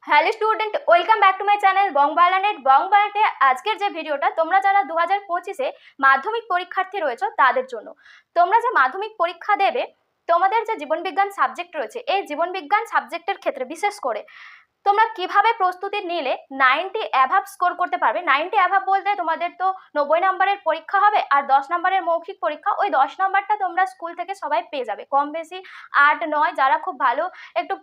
Hello student, welcome back to my channel বংবালানেট। বংবালানেটে আজকের যে ভিডিওটা, তোমরা যারা 2025-এ মাধ্যমিক পরীক্ষার্থী রয়েছে তাদের জন্য। তোমরা যে মাধ্যমিক পরীক্ষা দেবে, তোমাদের যে জীবনবিজ্ঞান সাবজেক্ট রয়েছে, এই জীবনবিজ্ঞান সাবজেক্টের ক্ষেত্রে বিশেষ করে তোমরা কিভাবে প্রস্তুতি নিলে 90 অ্যাভাব স্কোর করতে পারবে। 90 অ্যাভাব বলতে তোমাদের তো 90 নম্বরের পরীক্ষা হবে আর 10 নম্বরের মৌখিক পরীক্ষা। ওই 10 নম্বরটা তোমরা স্কুল থেকে সবাই পেয়ে যাবে, কম বেশি 8-9 যারা খুব ভালো একটু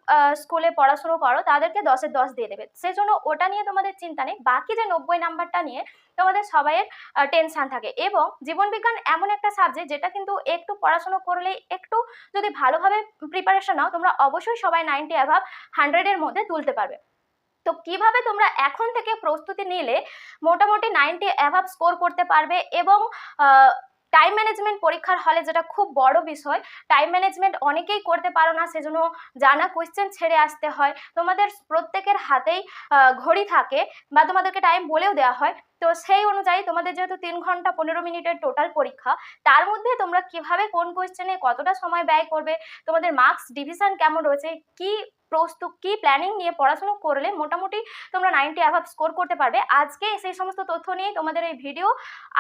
স্কুলে পড়াশুনো করো তাদেরকে 10-এর 10 দিয়ে দেবে। সেই জন্য ওটা নিয়ে তোমাদের চিন্তা নেই। বাকি যে 90 নাম্বারটা নিয়ে তোমাদের সবাইয়ের টেনশন থাকে। এবং জীবনবিজ্ঞান এমন একটা সাবজেক্ট যেটা কিন্তু একটু পড়াশোনা করলে, একটু যদি ভালোভাবে প্রিপারেশন নাও, তোমরা অবশ্যই সবাই 90 অ্যাভাব 100-এর মধ্যে তুলতে পারবে। তো কিভাবে তোমরা এখন থেকে প্রস্তুতি নিলে মোটামুটি 90 অ্যাভাব স্কোর করতে পারবে। এবং টাইম ম্যানেজমেন্ট পরীক্ষার হলে যেটা খুব বড় বিষয়, টাইম ম্যানেজমেন্ট অনেকেই করতে পারো না, সেজন্য জানা কোয়েশ্চেন ছেড়ে আসতে হয়। তোমাদের প্রত্যেকের হাতেই ঘড়ি থাকে বা তোমাদেরকে টাইম বলেও দেওয়া হয়। তো সেই অনুযায়ী তোমাদের যেহেতু 3 ঘন্টা 15 মিনিটের টোটাল পরীক্ষা, তার মধ্যে তোমরা কিভাবে কোন কোয়েশ্চেনে কতটা সময় ব্যয় করবে, তোমাদের মার্কস ডিভিশন কেমন রয়েছে, কি প্ল্যানিং নিয়ে পড়াশোনা করলে মোটামুটি তোমরা 90 অ্যাভাব স্কোর করতে পারবে, আজকে সেই সমস্ত তথ্য নিয়ে তোমাদের এই ভিডিও।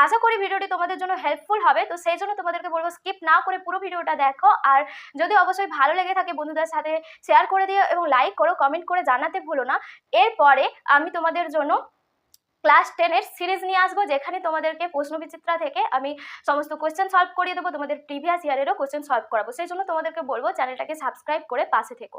আশা করি ভিডিওটি তোমাদের জন্য হেল্পফুল হবে। তো সেই জন্য তোমাদেরকে বলবো স্কিপ না করে পুরো ভিডিওটা দেখো। আর যদি অবশ্যই ভালো লেগে থাকে বন্ধুদের সাথে শেয়ার করে দিও এবং লাইক করো, কমেন্ট করে জানাতে ভুলো না। এরপরে আমি তোমাদের জন্য ক্লাস 10-এর সিরিজ নিয়ে আসবো, যেখানে তোমাদেরকে প্রশ্নবিচিত্রা থেকে আমি সমস্ত কোয়েশ্চেন সলভ করিয়ে দেবো, তোমাদের প্রিভিয়াস ইয়ারেরও কোয়েশ্চেন সলভ করাবো। সেই জন্য তোমাদেরকে বলবো চ্যানেলটাকে সাবস্ক্রাইব করে পাশে থেকো।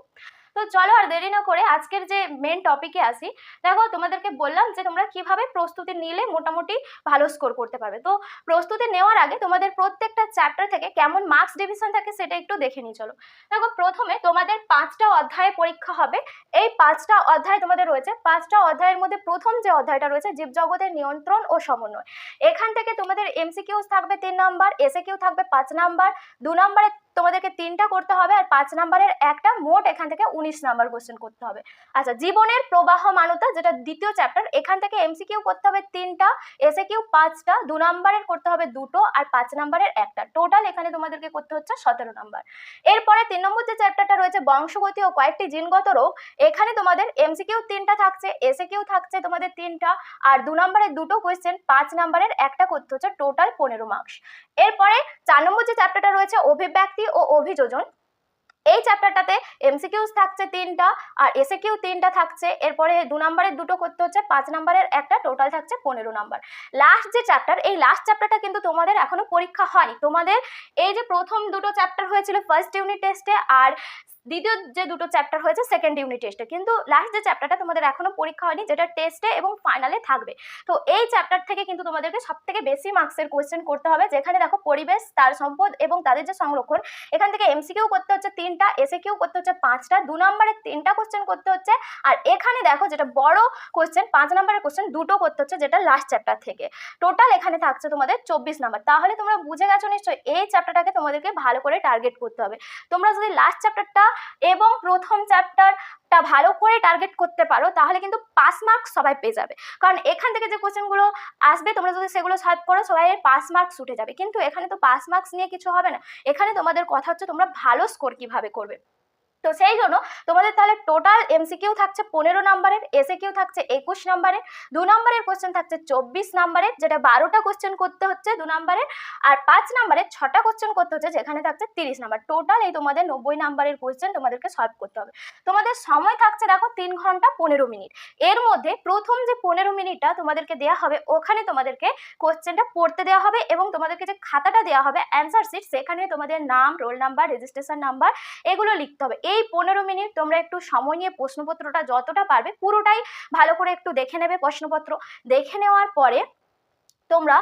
তো চলো আর দেরি না করে আজকের যে মেন টপিকে আসি। দেখো, তোমাদেরকে বললাম যে তোমরা কিভাবে প্রস্তুতি নিলে মোটামুটি ভালো স্কোর করতে পারবে। তো প্রস্তুতি নেওয়ার আগে তোমাদের প্রত্যেকটা চ্যাপ্টার থেকে কেমন মার্কস ডিভিশন থাকে সেটা একটু দেখে নিয়ে চলো। দেখো, প্রথমে তোমাদের 5টা অধ্যায়ে পরীক্ষা হবে। এই 5টা অধ্যায় তোমাদের রয়েছে। 5টা অধ্যায়ের মধ্যে প্রথম যে অধ্যায়টা রয়েছে জীবজগতের নিয়ন্ত্রণ ও সমন্বয়, এখান থেকে তোমাদের এমসিকিউস থাকবে 3 নাম্বার, এসএকিউ থাকবে 5 নাম্বার, 2 নম্বরে তোমাদেরকে 3টা করতে হবে আর 5 নাম্বারের একটা, মোট এখান থেকে 19 নাম্বার কোশ্চেন করতে হবে। আচ্ছা, জীবনের প্রবাহমানতা যেটা দ্বিতীয় চ্যাপ্টার, এখান থেকে এমসিকিউ করতে হবে 3টা, এসএকিউ 5টা, 2 নাম্বারের করতে হবে 2টো আর 5 নাম্বারের একটা, টোটাল এখানে তোমাদেরকে করতে হচ্ছে 17 নাম্বার। এরপরে 3 নম্বর যে চ্যাপ্টারটা রয়েছে বংশগতি ও কয়েকটি জিনগত রোগ, এখানে তোমাদের এমসিকিউ 3টা থাকছে, এসএকিউ থাকছে তোমাদের 3টা আর 2 নাম্বারের 2টো কোশ্চেন, 5 নাম্বারের একটা করতে হচ্ছে, টোটাল 15 মার্কস। এরপরে 4 নম্বর যে চ্যাপ্টারটা রয়েছে অভিব্যক্তি ও অভিযোজন, এই চ্যাপ্টারটাতে এমসিকিউস থাকছে 3টা আর এসএকিউ 3টা থাকছে। এরপরে 2 নাম্বারের 2টো করতে হচ্ছে, 5 নাম্বারের একটা, টোটাল থাকছে 15 নাম্বার। লাস্ট যে চ্যাপ্টার, এই লাস্ট চ্যাপ্টারটা কিন্তু তোমাদের এখনো পরীক্ষা হয়নি। তোমাদের এই যে প্রথম দুটো চ্যাপ্টার হয়েছিল ফার্স্ট ইউনিট টেস্টে আর দ্বিতীয় যে দুটো চ্যাপ্টার হয়েছে সেকেন্ড ইউনিট টেস্টে, কিন্তু লাস্ট যে চ্যাপ্টারটা তোমাদের এখনো পরীক্ষা হয়নি, যেটা টেস্টে এবং ফাইনালে থাকবে। তো এই চ্যাপ্টার থেকে কিন্তু তোমাদেরকে সবথেকে বেশি মার্কসের কোয়েশ্চেন করতে হবে, যেখানে দেখো পরিবেশ, তার সম্পদ এবং তাদের যে সংরক্ষণ, এখান থেকে এমসিকিউ করতে হচ্ছে 3টা, এসএকিউ করতে হচ্ছে 5টা, 2 নম্বরের 3টা কোশ্চেন করতে হচ্ছে আর এখানে দেখো যেটা বড় কোশ্চেন 5 নম্বরের কোশ্চেন 2টো করতে হচ্ছে, যেটা লাস্ট চ্যাপ্টার থেকে। টোটাল এখানে থাকছে তোমাদের 24 নাম্বার। তাহলে তোমরা বুঝে গেছো নিশ্চয়ই এই চ্যাপ্টারটাকে তোমাদেরকে ভালো করে টার্গেট করতে হবে। তোমরা যদি লাস্ট চ্যাপ্টারটা এবং প্রথম চ্যাপ্টারটা ভালো করে টার্গেট করতে পারো, তাহলে কিন্তু পাস মার্কস সবাই পেয়ে যাবে। কারণ এখান থেকে যে কোশ্চেনগুলো আসবে তোমরা যদি সেগুলো সলভ করো, সবাই পাস মার্কস উঠে যাবে। কিন্তু এখানে তো পাস মার্কস নিয়ে কিছু হবে না, এখানে তোমাদের কথা হচ্ছে তোমরা ভালো স্কোর কিভাবে করবে। তো সেই জন্য তোমাদের তাহলে টোটাল এমসিকিউ থাকছে 15 নাম্বারের, এসএকিউ থাকছে 21 নাম্বারের, 2 নম্বরের কোশ্চেন থাকছে 24 নাম্বারের, যেটা 12টা কোশ্চেন করতে হচ্ছে 2 নম্বরের, আর 5 নম্বরের 6টা কোশ্চেন করতে হচ্ছে, যেখানে থাকছে 30 নাম্বার। টোটাল এই তোমাদের 90 নাম্বারের কোশ্চেন তোমাদেরকে সলভ করতে হবে। তোমাদের সময় থাকছে দেখো 3 ঘন্টা 15 মিনিট। এর মধ্যে প্রথম যে 15 মিনিটটা তোমাদেরকে দেওয়া হবে, ওখানে তোমাদেরকে কোশ্চেনটা পড়তে দেওয়া হবে এবং তোমাদেরকে যে খাতাটা দেওয়া হবে অ্যান্সার শিট, সেখানে তোমাদের নাম, রোল নাম্বার, রেজিস্ট্রেশন নাম্বার এগুলো লিখতে হবে। এই 15 মিনিট তোমরা একটু সময় নিয়ে প্রশ্নপত্রটা যতটা পারবে পুরোটাই ভালো করে একটু দেখে নেবে। প্রশ্নপত্র দেখে নেওয়ার পরে তোমরা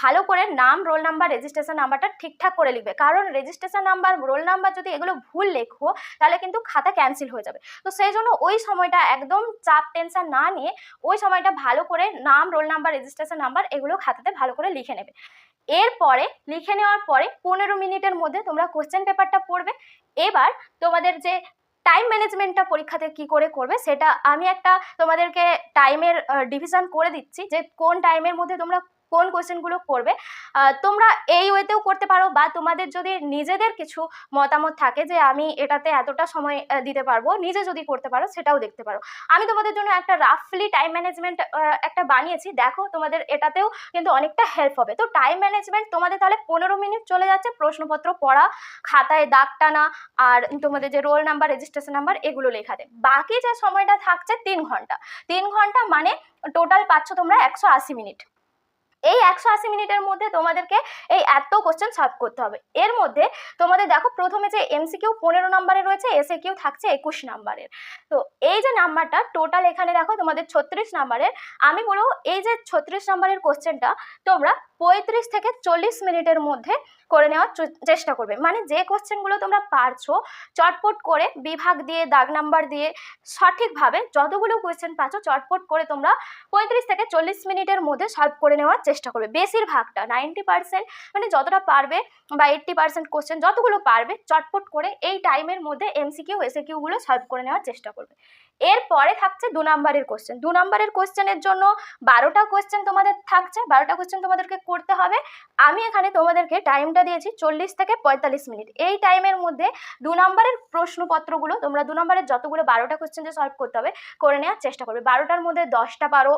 ভালো করে নাম, রোল নাম্বার, রেজিস্ট্রেশন নাম্বারটা ঠিকঠাক করে লিখবে। কারণ রেজিস্ট্রেশন নাম্বার, রোল নাম্বার যদি এগুলো ভুল লেখো তাহলে কিন্তু খাতা ক্যান্সেল হয়ে যাবে। তো সেই জন্য ওই সময়টা একদম চাপ টেনশন না নিয়ে ওই সময়টা ভালো করে নাম, রোল নাম্বার, রেজিস্ট্রেশন নাম্বার এগুলো খাতাতে ভালো করে লিখে নেবে। এরপরে লিখে নেওয়ার পরে 15 মিনিটের মধ্যে তোমরা কোশ্চেন পেপারটা পড়বে। এবার তোমাদের যে টাইম ম্যানেজমেন্টটা পরীক্ষাতে কি করে করবে সেটা আমি একটা তোমাদেরকে টাইমের ডিভিশন করে দিচ্ছি, যে কোন টাইমের মধ্যে তোমরা কোন কোয়েশ্চেনগুলো করবে। তোমরা এই ওয়েতেও করতে পারো, বা তোমাদের যদি নিজেদের কিছু মতামত থাকে যে আমি এটাতে এতটা সময় দিতে পারবো, নিজে যদি করতে পারো সেটাও দেখতে পারো। আমি তোমাদের জন্য একটা রাফলি টাইম ম্যানেজমেন্ট একটা বানিয়েছি, দেখো তোমাদের এটাতেও কিন্তু অনেকটা হেল্প হবে। তো টাইম ম্যানেজমেন্ট তোমাদের তাহলে 15 মিনিট চলে যাচ্ছে প্রশ্নপত্র পড়া, খাতায় দাগ টানা, আর তোমাদের যে রোল নাম্বার, রেজিস্ট্রেশন নাম্বার এগুলো লেখাতে। বাকি যে সময়টা থাকছে 3 ঘন্টা, 3 ঘন্টা মানে টোটাল পাচ্ছ তোমরা 180 মিনিট। এই 180 মিনিটের মধ্যে তোমাদেরকে এই এত কোশ্চেন সলভ করতে হবে। এর মধ্যে তোমাদের দেখো প্রথমে যে এমসিকিউ 15 নম্বরের রয়েছে, এসএকিউ থাকছে 21 নম্বরের। তো এই যে নাম্বারটা টোটাল এখানে দেখো তোমাদের 36 নম্বরের। আমি বলবো এই যে 36 নম্বরের কোশ্চেনটা তোমরা 35 থেকে 40 মিনিটের মধ্যে করে নেওয়ার চেষ্টা করবে। মানে যে কোশ্চেনগুলো তোমরা পারছো চটপট করে বিভাগ দিয়ে দাগ নাম্বার দিয়ে সঠিকভাবে যতগুলো কোয়েশ্চেন পাচ্ছ চটপট করে তোমরা 35 থেকে 40 মিনিটের মধ্যে সলভ করে নেওয়ার চেষ্টা করবে। বেশিরভাগটা 90% মানে যতটা পারবে, বা 80% কোশ্চেন যতগুলো পারবে চটপট করে এই টাইমের মধ্যে এমসিকিউ এসএকিউগুলো সলভ করে নেওয়ার চেষ্টা করবে। এরপরে থাকছে 2 নম্বরের কোশ্চেন। 2 নম্বরের কোশ্চেনের জন্য 12টা কোশ্চেন তোমাদের থাকছে, 12টা কোশ্চেন তোমাদেরকে করতে হবে। আমি এখানে তোমাদেরকে টাইমটা দিয়েছি 40 থেকে 45 মিনিট। এই টাইমের মধ্যে 2 নম্বরের প্রশ্নপত্রগুলো তোমরা 2 নম্বরের যতগুলো 12টা কোশ্চেন যে সলভ করতে হবে করে নেওয়ার চেষ্টা করবে। 12টার মধ্যে 10টা পারো,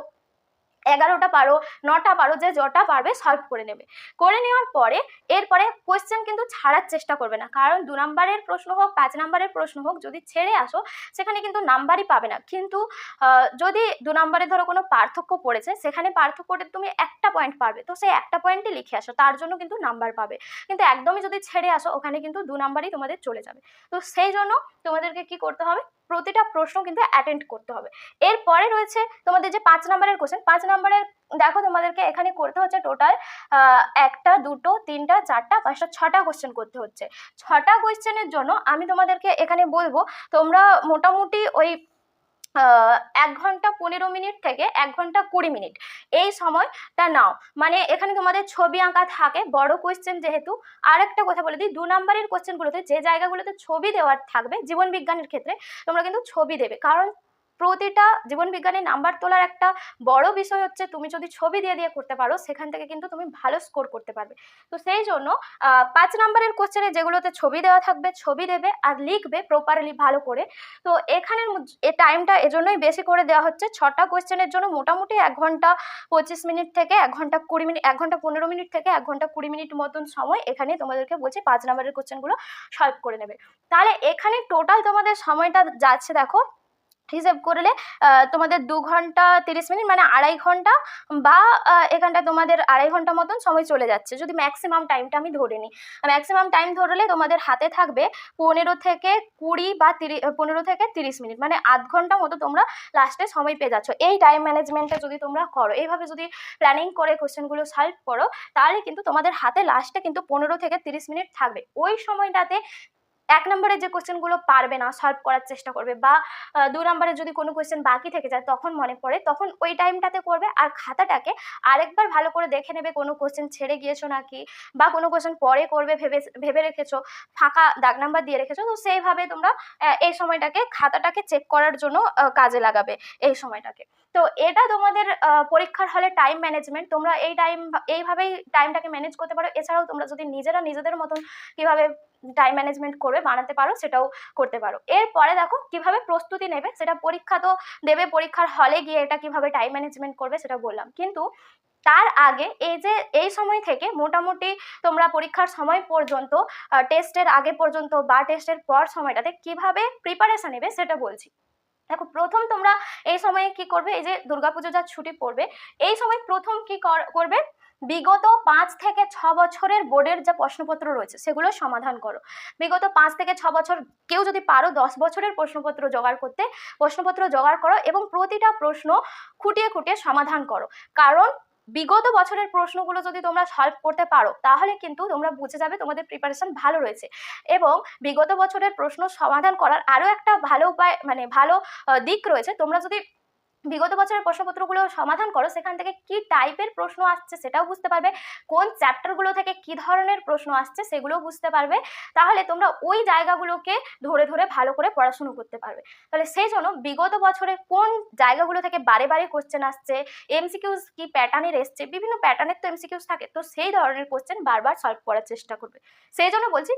11টা পারো, 9টা পারো, যে যটা পারবে সলভ করে নেবে। করে নেওয়ার পরে এরপরে কোয়েশ্চেন কিন্তু ছাড়ার চেষ্টা করবে না, কারণ 2 নম্বরের প্রশ্ন হোক 5 নম্বরের প্রশ্ন হোক যদি ছেড়ে আসো সেখানে কিন্তু নাম্বারই পাবে না। কিন্তু যদি 2 নম্বরে ধরো কোনো পার্থক্য পড়েছে, সেখানে পার্থক্যটা তুমি একটা পয়েন্ট পারবে, তো সেই একটা পয়েন্টই লিখে আসো, তার জন্য কিন্তু নাম্বার পাবে। কিন্তু একদমই যদি ছেড়ে আসো ওখানে কিন্তু 2 নম্বরই তোমাদের চলে যাবে। তো সেই জন্য তোমাদেরকে কি করতে হবে, প্রতিটা প্রশ্ন কিন্তু অ্যাটেন্ড করতে হবে। এরপরে রয়েছে তোমাদের যে 5 নম্বরের কোশ্চেন। 5 নম্বরের দেখো তোমাদেরকে এখানে করতে হচ্ছে টোটাল 1টা 2টো 3টা 4টা 5টা 6টা কোশ্চেন করতে হচ্ছে। 6টা কোশ্চেনের জন্য আমি তোমাদেরকে এখানে বলবো তোমরা মোটামুটি ওই 1 ঘন্টা 15 মিনিট থেকে 1 ঘন্টা 20 মিনিট এই সময়টা নাও। মানে এখানে তোমাদের ছবি আঁকা থাকে বড় কোয়েশ্চেন যেহেতু। আর একটা কথা বলে দিই, 2 নম্বরের কোয়েশ্চেনগুলোতে যে জায়গাগুলোতে ছবি দেওয়ার থাকবে, জীবন বিজ্ঞানের ক্ষেত্রে তোমরা কিন্তু ছবি দেবে, কারণ প্রতিটা জীবন বিজ্ঞানে নাম্বার তোলার একটা বড় বিষয় হচ্ছে তুমি যদি ছবি দিয়ে দিয়ে করতে পারো সেখান থেকে কিন্তু তুমি ভালো স্কোর করতে পারবে। তো সেই জন্য 5 নম্বরের কোশ্চেনে যেগুলোতে ছবি দেওয়া থাকবে ছবি দেবে আর লিখবে প্রপারলি ভালো করে। তো এখানের এই টাইমটা এজন্যই বেশি করে দেওয়া হচ্ছে। 6টা কোয়েশ্চেনের জন্য মোটামুটি 1 ঘন্টা 25 মিনিট থেকে 1 ঘন্টা 20 মিনিট, 1 ঘন্টা 15 মিনিট থেকে 1 ঘন্টা 20 মিনিট মতন সময় এখানে তোমাদেরকে বলছি 5 নম্বরের কোয়েশ্চেনগুলো সলভ করে নেবে। তাহলে এখানে টোটাল তোমাদের সময়টা যাচ্ছে দেখো হিসেব করলে তোমাদের 2 ঘন্টা 30 মিনিট মানে 2.5 ঘন্টা, বা এখানটা তোমাদের 2.5 ঘন্টা মতন সময় চলে যাচ্ছে যদি ম্যাক্সিমাম টাইমটা আমি ধরে নিই। ম্যাক্সিমাম টাইম ধরলে তোমাদের হাতে থাকবে 15 থেকে 20 বা 15 থেকে 30 মিনিট, মানে আধ ঘন্টা মতো তোমরা লাস্টে সময় পেয়ে যাচ্ছ। এই টাইম ম্যানেজমেন্টটা যদি তোমরা করো, এইভাবে যদি প্ল্যানিং করে কোশ্চেনগুলো সলভ করো, তাহলে কিন্তু তোমাদের হাতে লাস্টে কিন্তু 15 থেকে 30 মিনিট থাকবে। ওই সময়টাতে 1 নম্বরে যে কোশ্চেনগুলো পারবে না সলভ করার চেষ্টা করবে, বা 2 নম্বরে যদি কোনো কোশ্চেন বাকি থেকে যায় তখন মনে পড়ে, তখন ওই টাইমটাতে করবে। আর খাতাটাকে আরেকবার ভালো করে দেখে নেবে কোনো কোশ্চেন ছেড়ে গিয়েছো নাকি, বা কোনো কোশ্চেন পরে করবে ভেবে রেখেছো, ফাঁকা দাগ নাম্বার দিয়ে রেখেছো। তো সেইভাবে তোমরা এই সময়টাকে খাতাটাকে চেক করার জন্য কাজে লাগাবে এই সময়টাকে। তো এটা তোমাদের পরীক্ষার হলে টাইম ম্যানেজমেন্ট। তোমরা এইভাবেই টাইমটাকে ম্যানেজ করতে পারো। এছাড়াও তোমরা যদি নিজেরা নিজেদের মতন কীভাবে টাইম ম্যানেজমেন্ট করবে বানাতে পারো সেটাও করতে পারো। এরপরে দেখো কিভাবে প্রস্তুতি নেবে, সেটা পরীক্ষা তো দেবে, পরীক্ষার হলে গিয়ে এটা কিভাবে টাইম ম্যানেজমেন্ট করবে সেটা বললাম। কিন্তু তার আগে এই সময় থেকে মোটামুটি তোমরা পরীক্ষার সময় পর্যন্ত, টেস্টের আগে পর্যন্ত বা টেস্টের পর সময়টাতে কিভাবে প্রিপারেশন নেবে সেটা বলছি। দেখো প্রথম তোমরা এই সময়ে কি করবে, এই যে দুর্গাপুজো যা ছুটি পড়বে এই সময় প্রথম কি করবে, বিগত 5 থেকে 6 বছরের বোর্ডের যে প্রশ্নপত্র রয়েছে সেগুলো সমাধান করো। বিগত 5 থেকে 6 বছর, কেউ যদি পারো 10 বছরের প্রশ্নপত্র জোগাড় করো এবং প্রতিটা প্রশ্ন খুঁটিয়ে খুঁটিয়ে সমাধান করো। কারণ বিগত বছরের প্রশ্নগুলো যদি তোমরা সলভ করতে পারো তাহলে কিন্তু তোমরা বুঝে যাবে তোমাদের প্রিপারেশন ভালো রয়েছে। এবং বিগত বছরের প্রশ্ন সমাধান করার আরও একটা ভালো উপায়, মানে ভালো দিক রয়েছে। তোমরা যদি বিগত বছরের প্রশ্নপত্রগুলো সমাধান করো, সেখান থেকে কি টাইপের প্রশ্ন আসছে সেটাও বুঝতে পারবে, কোন চ্যাপ্টারগুলো থেকে কি ধরনের প্রশ্ন আসছে সেগুলোও বুঝতে পারবে। তাহলে তোমরা ওই জায়গাগুলোকে ধরে ধরে ভালো করে পড়াশুনো করতে পারবে। তাহলে সেই জন্য বিগত বছরে কোন জায়গাগুলো থেকে বারে বারে কোশ্চেন আসছে, এমসিকিউজ কি প্যাটার্নের এসছে, বিভিন্ন প্যাটার্নের তো এমসিকিউজ থাকে, তো সেই ধরনের কোশ্চেন বারবার সলভ করার চেষ্টা করবে। সেই জন্য বলছি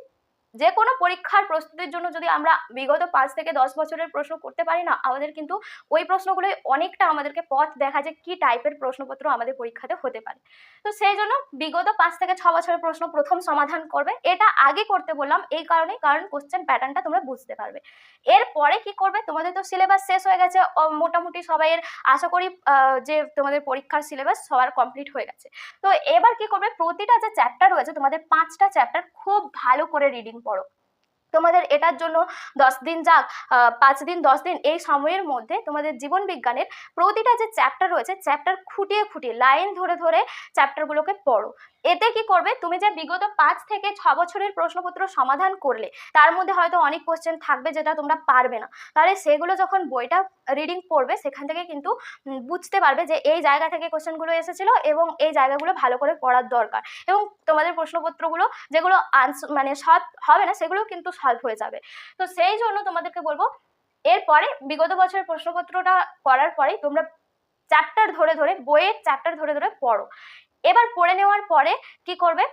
যে কোনো পরীক্ষার প্রস্তুতির জন্য যদি আমরা বিগত 5 থেকে 10 বছরের প্রশ্ন করতে পারি না, আমাদের কিন্তু ওই প্রশ্নগুলোই অনেকটা আমাদেরকে পথ দেখা যে কি টাইপের প্রশ্নপত্র আমাদের পরীক্ষাতে হতে পারে। তো সেই জন্য বিগত 5 থেকে 6 বছরের প্রশ্ন প্রথম সমাধান করবে। এটা আগে করতে বললাম এই কারণেই, কারণ কোশ্চেন প্যাটার্নটা তোমরা বুঝতে পারবে। এরপরে কি করবে, তোমাদের তো সিলেবাস শেষ হয়ে গেছে মোটামুটি সবাইয়ের, আশা করি যে তোমাদের পরীক্ষার সিলেবাস সবার কমপ্লিট হয়ে গেছে। তো এবার কি করবে, প্রতিটা যে চ্যাপ্টার রয়েছে তোমাদের 5টা চ্যাপ্টার খুব ভালো করে রিডিং পড়ো। তোমাদের এটার জন্য 10 দিন যাক, 5 দিন 10 দিন এই সময়ের মধ্যে তোমাদের জীবন বিজ্ঞানের প্রতিটা যে চ্যাপ্টার রয়েছে চ্যাপ্টার খুঁটিয়ে খুঁটিয়ে লাইন ধরে ধরে চ্যাপ্টারগুলোকে পড়ো। এতে কি করবে, তুমি যে বিগত 5 থেকে 6 বছরের প্রশ্নপত্র সমাধান করলে তার মধ্যে হয়তো অনেক কোশ্চেন থাকবে যেটা তোমরা পারবে না, তাহলে সেগুলো যখন বইটা রিডিং পড়বে সেখান থেকে কিন্তু বুঝতে পারবে যে এই জায়গা থেকে কোশ্চেনগুলো এসেছিল এবং এই জায়গাগুলো ভালো করে পড়ার দরকার, এবং তোমাদের প্রশ্নপত্রগুলো যেগুলো মানে সলভ হবে না সেগুলো কিন্তু সলভ হয়ে যাবে। তো সেই জন্য তোমাদেরকে বলবো এরপরে বিগত বছরের প্রশ্নপত্রটা করার পরেই তোমরা চ্যাপ্টার ধরে ধরে, বইয়ের চ্যাপ্টার ধরে ধরে পড়ো। এবার পড়ে নেওয়ার পরে কি করবে,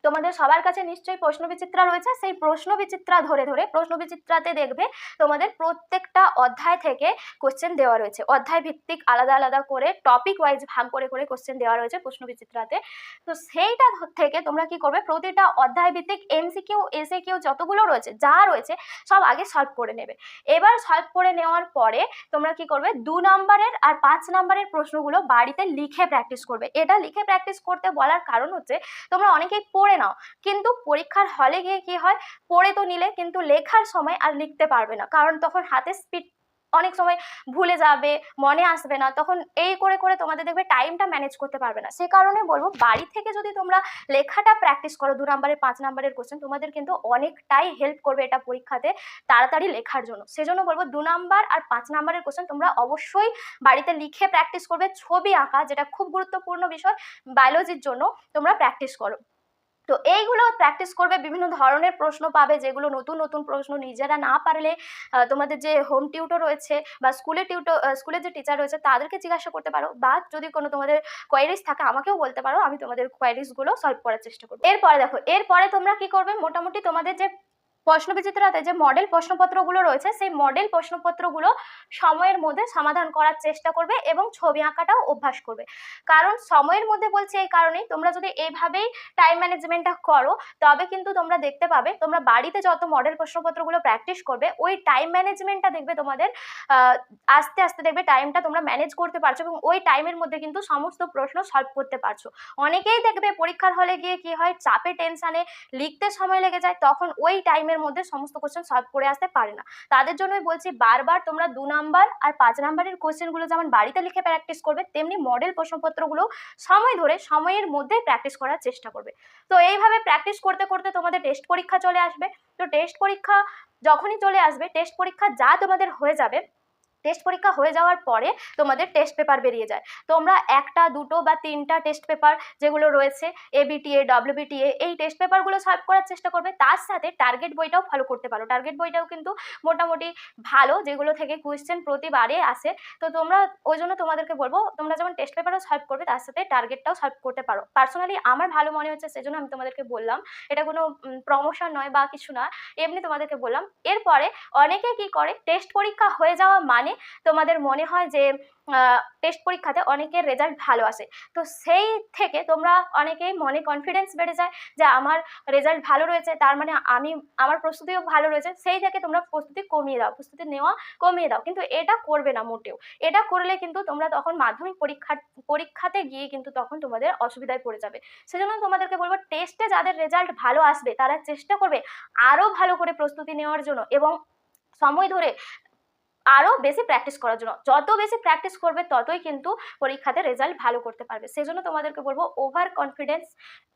তোমাদের সবার কাছে নিশ্চয়ই প্রশ্নবিচিত্রা রয়েছে, সেই প্রশ্নবিচিত্রা ধরে ধরে, প্রশ্নবিচিত্রাতে দেখবে তোমাদের প্রত্যেকটা অধ্যায় থেকে কোশ্চেন দেওয়া রয়েছে, অধ্যায় ভিত্তিক আলাদা আলাদা করে টপিক ওয়াইজ ভাগ করে করে কোশ্চেন দেওয়া রয়েছে প্রশ্নবিচিত্রাতে। তো সেইটা থেকে তোমরা কি করবে, প্রতিটা অধ্যায় ভিত্তিক এমসিকিউ এসএকিউ যতগুলো রয়েছে যা রয়েছে সব আগে সলভ করে নেবে। এবার সলভ করে নেওয়ার পরে তোমরা কি করবে, 2 নম্বরের আর 5 নম্বরের প্রশ্নগুলো বাড়িতে লিখে প্র্যাকটিস করবে। এটা লিখে প্র্যাকটিস করতে বলার কারণ হচ্ছে তোমরা অনেকেই পড়ে নাও, কিন্তু পরীক্ষার হলে গিয়ে কি হয়, পড়ে তো নিলে কিন্তু লেখার সময় আর লিখতে পারবে না, কারণ তখন হাতের স্পিড অনেক সময় ভুলে যাবে, মনে আসবে না, তখন এই করে করে তোমাদের দেখবে টাইমটা ম্যানেজ করতে পারবে না। সে কারণে বলবো বাড়ি থেকে যদি তোমরা লেখাটা প্র্যাকটিস করো 2 নম্বরের 5 নম্বরের কোশ্চেন, তোমাদের কিন্তু অনেকটাই হেল্প করবে এটা পরীক্ষাতে তাড়াতাড়ি লেখার জন্য। সেজন্য বলবো 2 নম্বর আর 5 নম্বরের কোশ্চেন তোমরা অবশ্যই বাড়িতে লিখে প্র্যাকটিস করবে। ছবি আঁকা যেটা খুব গুরুত্বপূর্ণ বিষয় বায়োলজির জন্য, তোমরা প্র্যাকটিস করো। তো এইগুলো প্র্যাকটিস করবে, বিভিন্ন ধরনের প্রশ্ন পাবে যেগুলো নতুন নতুন প্রশ্ন নিজেরা না পারলে তোমাদের যে হোম টিউটর রয়েছে বা স্কুলের যে টিচার রয়েছে তাদেরকে জিজ্ঞাসা করতে পারো, বা যদি কোনো তোমাদের কোয়ারিজ থাকে আমাকেও বলতে পারো, আমি তোমাদের কোয়ারিজগুলো সলভ করার চেষ্টা করবো। এরপরে দেখো, এরপরে তোমরা কি করবে, মোটামুটি তোমাদের যে প্রশ্নবিচিত্রাতে যে মডেল প্রশ্নপত্রগুলো রয়েছে সেই মডেল প্রশ্নপত্রগুলো সময়ের মধ্যে সমাধান করার চেষ্টা করবে এবং ছবি আঁকাটাও অভ্যাস করবে। কারণ সময়ের মধ্যে বলছি এই কারণেই, তোমরা যদি এইভাবেই টাইম ম্যানেজমেন্টটা করো তবে কিন্তু তোমরা দেখতে পাবে তোমরা বাড়িতে যত মডেল প্রশ্নপত্রগুলো প্র্যাকটিস করবে ওই টাইম ম্যানেজমেন্টটা দেখবে তোমাদের আস্তে আস্তে দেখবে টাইমটা তোমরা ম্যানেজ করতে পারছো এবং ওই টাইমের মধ্যে কিন্তু সমস্ত প্রশ্ন সলভ করতে পারছো। অনেকেই দেখবে পরীক্ষার হলে গিয়ে কি হয়, চাপে টেনশানে লিখতে সময় লেগে যায়, তখন ওই টাইমের মধ্যে সমস্ত কোশ্চেন সলভ করে আসতে পারে না। তাদের জন্যই বলছি বারবার তোমরা 2 নাম্বার আর 5 নাম্বারের কোশ্চেনগুলো যেমন বাড়িতে লিখে প্র্যাকটিস করবে, তেমনি মডেল প্রশ্নপত্রগুলো সময় ধরে সময়ের মধ্যে প্র্যাকটিস করার চেষ্টা করবে। তো এইভাবে প্র্যাকটিস করতে করতে তোমাদের টেস্ট পরীক্ষা চলে আসবে। তো টেস্ট পরীক্ষা যখনই চলে আসবে, টেস্ট পরীক্ষা যা তোমাদের হয়ে যাবে, টেস্ট পরীক্ষা হয়ে যাওয়ার পরে তোমাদের টেস্ট পেপার বেরিয়ে যায়। তোমরা 1টা 2টো বা 3টা টেস্ট পেপার যেগুলো রয়েছে এবিটিএ ডব্লিউবিটিএ এই টেস্ট পেপারগুলো সলভ করার চেষ্টা করবে। তার সাথে টার্গেট বইটাও ফলো করতে পারো, টার্গেট বইটাও কিন্তু মোটামুটি ভালো, যেগুলো থেকে কোয়েশ্চেন প্রতিবারে আসে। তো তোমরা ওই জন্য তোমাদেরকে বলবো তোমরা যেমন টেস্ট পেপারও সলভ করবে তার সাথে টার্গেটটাও সলভ করতে পারো। পার্সোনালি আমার ভালো মনে হচ্ছে সেজন্য আমি তোমাদেরকে বললাম, এটা কোনো প্রমোশন নয় বা কিছু না, এমনি তোমাদেরকে বললাম। এরপরে অনেকে কি করে, টেস্ট পরীক্ষা হয়ে যাওয়া মানে তোমাদের মনে হয় যে টেস্ট পরীক্ষাতে অনেকের রেজাল্ট ভালো আসে, তো সেই থেকে তোমরা অনেকেই মনে কনফিডেন্স বেড়ে যায় যে আমার রেজাল্ট ভালো রয়েছে, তার মানে আমার প্রস্তুতিও ভালো রয়েছে, সেই থেকে তোমরা প্রস্তুতি কমিয়ে দাও, প্রস্তুতি নেওয়া কমিয়ে দাও। কিন্তু এটা করবে না মোটেও, এটা করলে কিন্তু তোমরা তখন মাধ্যমিক পরীক্ষাতে গিয়ে কিন্তু তখন তোমাদের অসুবিধায় পড়ে যাবে। সেজন্য তোমাদেরকে বলবো টেস্টে যাদের রেজাল্ট ভালো আসবে তারা চেষ্টা করবে আরও ভালো করে প্রস্তুতি নেওয়ার জন্য এবং সময় ধরে আরও বেশি প্র্যাকটিস করার জন্য। যত বেশি প্র্যাকটিস করবে ততই কিন্তু পরীক্ষাতে রেজাল্ট ভালো করতে পারবে। সেজন্য তোমাদেরকে বলবো ওভার কনফিডেন্স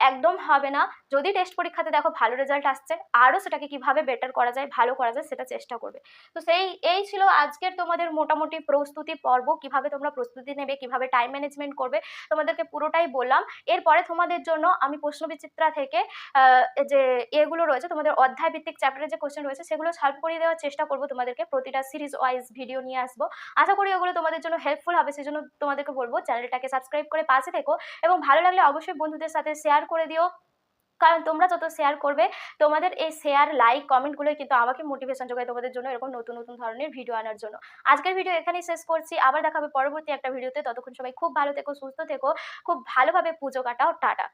একদম হবে না। যদি টেস্ট পরীক্ষাতে দেখো ভালো রেজাল্ট আসছে, আরও সেটাকে কিভাবে বেটার করা যায়, ভালো করা যায় সেটা চেষ্টা করবে। তো এই ছিল আজকের তোমাদের মোটামুটি প্রস্তুতি পর্ব। কিভাবে তোমরা প্রস্তুতি নেবে, কিভাবে টাইম ম্যানেজমেন্ট করবে, তোমাদেরকে পুরোটাই বললাম। এরপরে তোমাদের জন্য আমি প্রশ্নবিচিত্রা থেকে যে এগুলো রয়েছে, তোমাদের অধ্যায় ভিত্তিক চ্যাপ্টারের যে কোশ্চেন রয়েছে সেগুলো সলভ করে দেওয়ার চেষ্টা করবো তোমাদেরকে। প্রতিটা সিরিজ ওয়াইজ ভিডিও নিয়ে আসবো। আশা করি ওগুলো তোমাদের জন্য হেল্পফুল হবে। সেজন্য তোমাদেরকে বলবো চ্যানেলটাকে সাবস্ক্রাইব করে পাশে থেকো, এবং ভালো লাগলে অবশ্যই বন্ধুদের সাথে শেয়ার করে দিও। কারণ তোমরা যত শেয়ার করবে, তোমাদের এই শেয়ার, লাইক, কমেন্টগুলোই কিন্তু আমাকে মোটিভেশন যোগায় তোমাদের জন্য এরকম নতুন নতুন ধরনের ভিডিও আনার জন্য। আজকের ভিডিও এখানেই শেষ করছি। আবার দেখা হবে পরবর্তী একটা ভিডিওতে। ততক্ষণ সবাই খুব ভালো থেকো, সুস্থ থেকো, খুব ভালোভাবে পুজো কাটাও। টাটা।